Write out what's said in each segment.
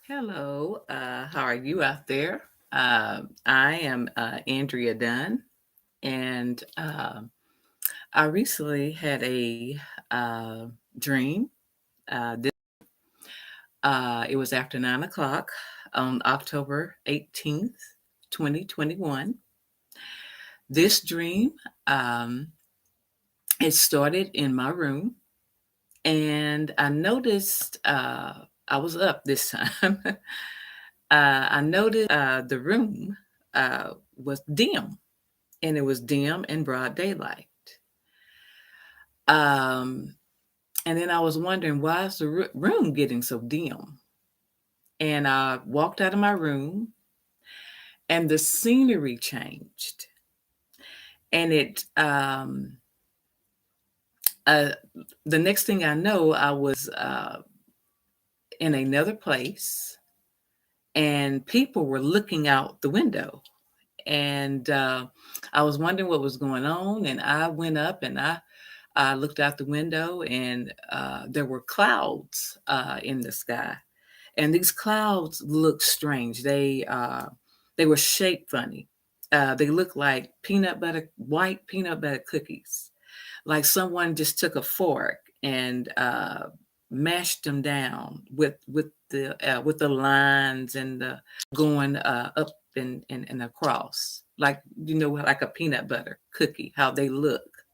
Hello, how are you out there? I am Andrea Dunn, and I recently had a dream. It was after 9 o'clock on October 18th, 2021. This dream, um, it started in my room, and I noticed I was up this time. I noticed the room was dim, and it was dim in broad daylight. Um, and then I was wondering, why is the room getting so dim? And I walked out of my room, and the scenery changed. And uh, the next thing I know, I was in another place, and people were looking out the window. And I was wondering what was going on, and I went up and I looked out the window, and there were clouds in the sky, and these clouds looked strange. They were shaped funny. They looked like white peanut butter cookies, like someone just took a fork and mashed them down with the lines and the going up and across, like like a peanut butter cookie, how they look.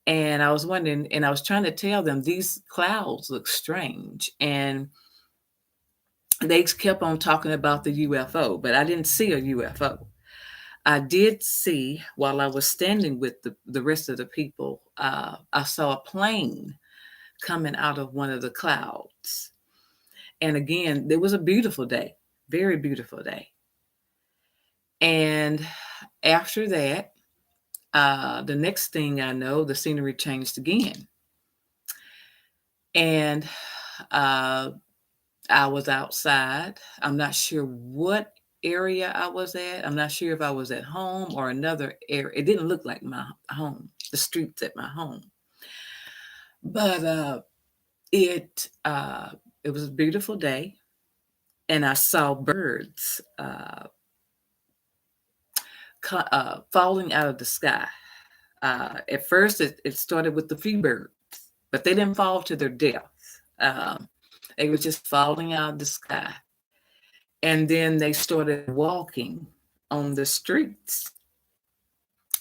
And I was wondering, and I was trying to tell them these clouds look strange, and they kept on talking about the UFO, but I didn't see a UFO. I did see, while I was standing with the rest of the people, I saw a plane coming out of one of the clouds. And again, it was a beautiful day, very beautiful day. And after that, the next thing I know, the scenery changed again. And uh, I was outside. I'm not sure what area I was at. I'm not sure if I was at home or another area. It didn't look like my home, the streets at my home. But it was a beautiful day, and I saw birds falling out of the sky. At first, it started with a few birds, but they didn't fall to their death. Um, they were just falling out of the sky. And then they started walking on the streets.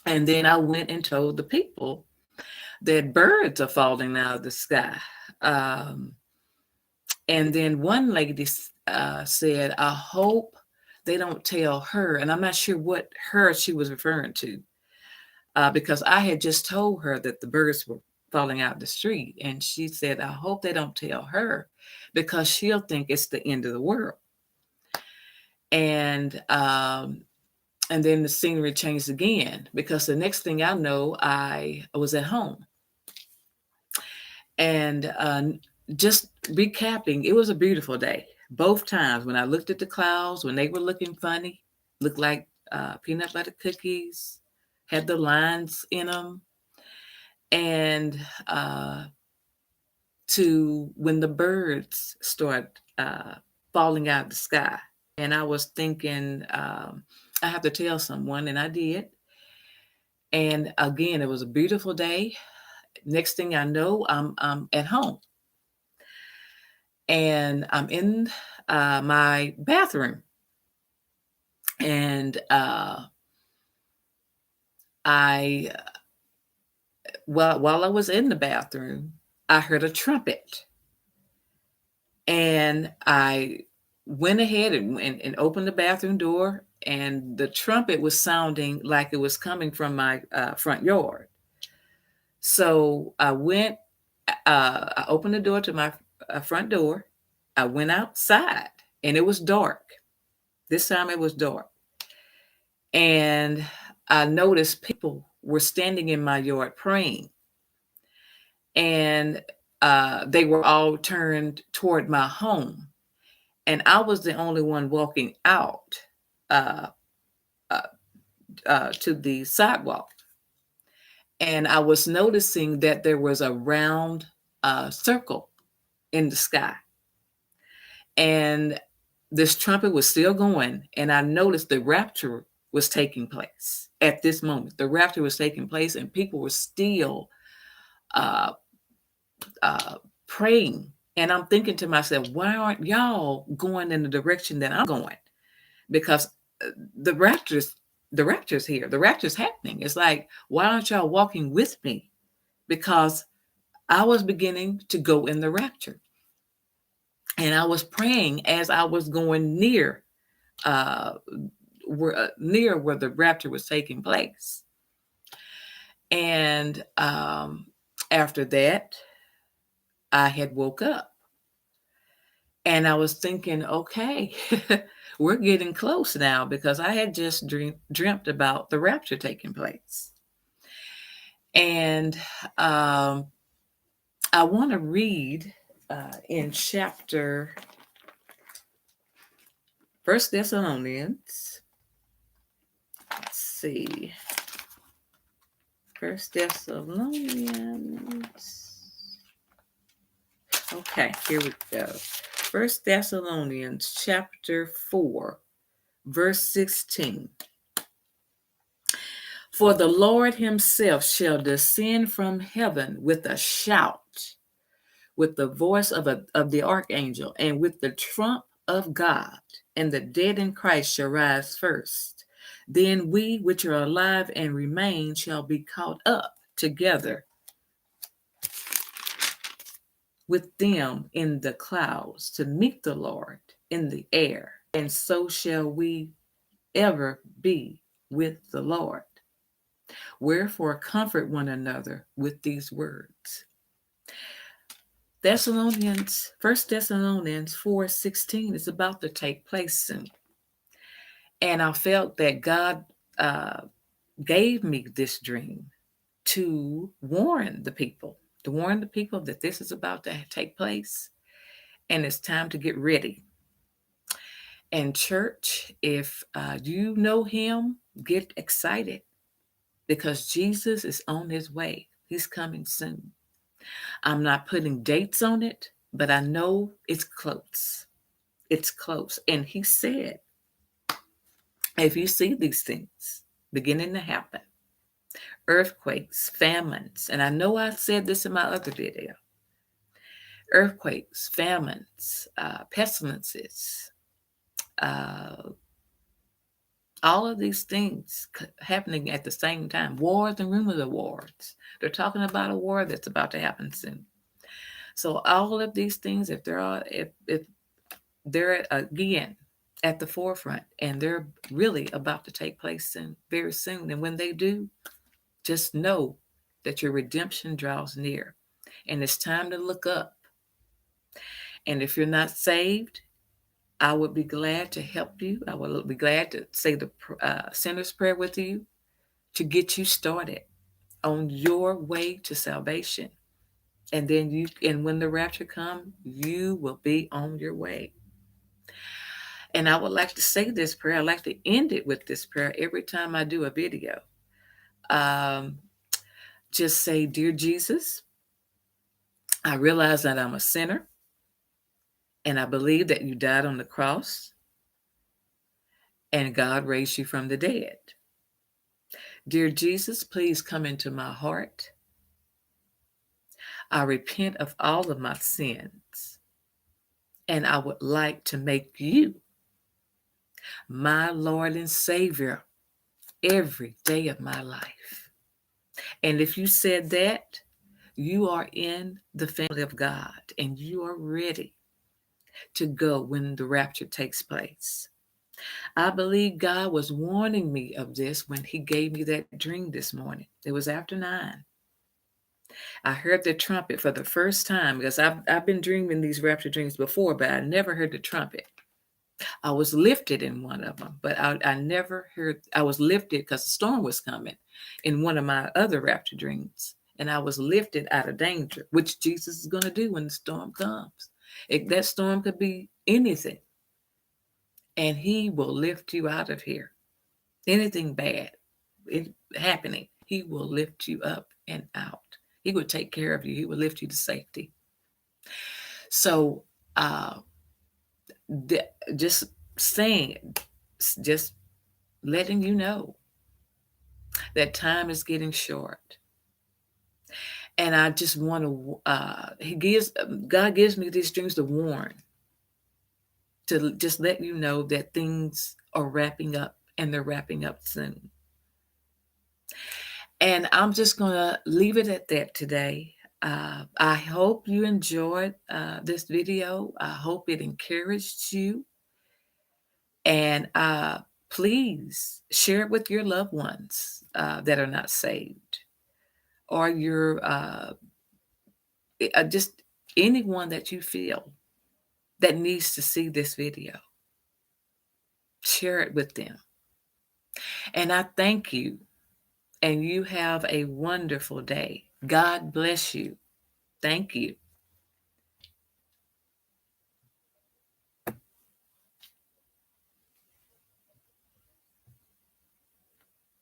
And then I went and told the people that birds are falling out of the sky. Um, and then one lady said, I hope they don't tell her. And I'm not sure what her she was referring to, because I had just told her that the birds were falling out the street. And she said, I hope they don't tell her because she'll think it's the end of the world. And and then the scenery changed again, because the next thing I know, I was at home. And just recapping, it was a beautiful day. Both times when I looked at the clouds, when they were looking funny, looked like peanut butter cookies, had the lines in them, and to when the birds start falling out of the sky. And I was thinking, I have to tell someone, and I did. And again, it was a beautiful day. Next thing I know, I'm at home, and I'm in my bathroom. And I, while I was in the bathroom, I heard a trumpet, and I went ahead and opened the bathroom door, and the trumpet was sounding like it was coming from my front yard. So I opened the door to my front door. I went outside, and it was dark. This time it was dark. And I noticed people were standing in my yard praying. And they were all turned toward my home. And I was the only one walking out uh, uh, to the sidewalk. And I was noticing that there was a round circle in the sky. And this trumpet was still going, and I noticed the rapture was taking place at this moment. The rapture was taking place, and people were still uh, uh, praying. And I'm thinking to myself, why aren't y'all going in the direction that I'm going? Because uh, the rapture's the rapture's here. The rapture's happening. It's like, why aren't y'all walking with me? Because I was beginning to go in the rapture, and I was praying as I was going uh, near where the rapture was taking place. And after that, I had woke up, and I was thinking, okay, we're getting close now, because I had just dreamt about the rapture taking place. And um, I want to read in chapter First Thessalonians. Let's see, First Thessalonians. Okay, here we go. First Thessalonians chapter 4, verse 16. For the Lord himself shall descend from heaven with a shout, with the voice of the archangel, and with the trump of God, and the dead in Christ shall rise first. Then we which are alive and remain shall be caught up together with them in the clouds to meet the Lord in the air, and so shall we ever be with the Lord. Wherefore comfort one another with these words. First Thessalonians 4:16 is about to take place soon. And I felt that God uh, gave me this dream to warn the people that this is about to take place, and it's time to get ready. And church, if you know him, get excited, because Jesus is on his way. He's coming soon. I'm not putting dates on it, but I know it's close. It's close. And he said, if you see these things beginning to happen, earthquakes, famines, and I know I said this in my other video, earthquakes, famines, pestilences, uh, all of these things happening at the same time, wars and rumors of wars. They're talking about a war that's about to happen soon. So all of these things, if they're again at the forefront, and they're really about to take place soon, very soon. And when they do, just know that your redemption draws near, and it's time to look up. And if you're not saved, I would be glad to help you. I would be glad to say the sinner's prayer with you to get you started on your way to salvation. And then and when the rapture comes, you will be on your way. And I would like to say this prayer. I like to end it with this prayer every time I do a video. Um, just say, Dear Jesus, I realize that I'm a sinner, and I believe that you died on the cross and God raised you from the dead. Dear Jesus, please come into my heart. I repent of all of my sins, and I would like to make you my Lord and Savior every day of my life. And if you said that, you are in the family of God, and you are ready to go when the rapture takes place. I believe God was warning me of this when he gave me that dream this morning. It was after 9. I heard the trumpet for the first time, because I've been dreaming these rapture dreams before, but I never heard the trumpet. I was lifted in one of them, but I never heard, I was lifted because the storm was coming in one of my other rapture dreams. And I was lifted out of danger, which Jesus is going to do when the storm comes. That storm could be anything, and he will lift you out of here. Anything bad happening, he will lift you up and out. He will take care of you. He will lift you to safety. So just saying, just letting you know that time is getting short. And I just want to, God gives me these dreams to warn, to just let you know that things are wrapping up and they're wrapping up soon. And I'm just going to leave it at that today. I hope you enjoyed this video. I hope it encouraged you. And please share it with your loved ones that are not saved, or your just anyone that you feel that needs to see this video. Share it with them. And I thank you, and you have a wonderful day. God bless you. Thank you.